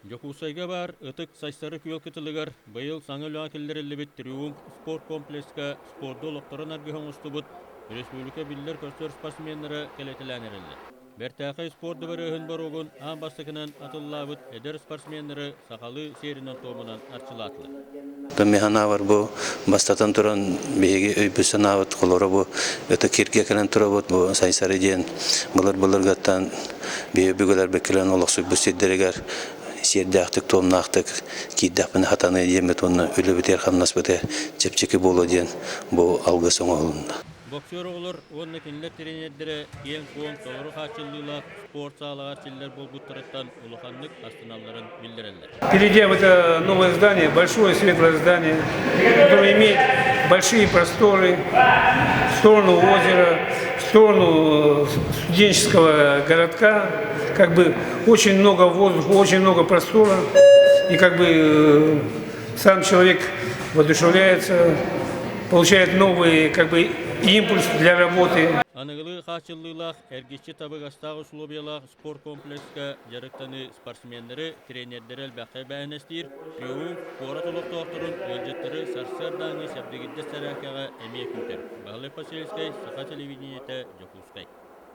Жокусайга бар ытык сайсары күйелкетілігер байыл саңыл акеллерелі бит Триумф спорт комплекска спорду олықтарын аргыхан ұстыбыт республика биллер көстер спортсменлері келетіләнерелі. Бертақы спорты барығын баруғын аң бастықынан атыллабыт эдер спортсменлері сақалы серінен томынан арчылатлы. Механа бар бу бастатан туран беги өйбүсөн ават колоро бу это кирге келен турабыт бу сайсары ден булар гаттан беебүгөлөр бекелен олоксу бу сиддерегер сердяктык томнактык киддапын хатаны емет онны үлөбүтер хамнаспыты чепчеки боло ден бу алгы соңолунда. Боксер олар онны кинлер тренердері ең қоң толыру қачылылар спорт сағалағар чиллер болбуттарыттан улуханлык астыналарын билдірелер. Перейдя в это новое здание, большое светлое здание, которое имеет большие просторы в сторону озера, в сторону студенческого городка, как бы очень много воздуха, очень много простора, и как бы сам человек воодушевляется, получает новый как бы импульс для работы. Анығылы қачылылар әргеші табығастағы сұлобиялар спорт комплексқа жарықтаны спортсмендері, тренердері әлбәқі бәйінестер, Триумф, қорат олықтақтырын өлжеттері сарсырдаңы сәбдігідді сәрәкеға әмек үтер. Бағылы Пасельскай, Сақа телевидениеті, Жокускай.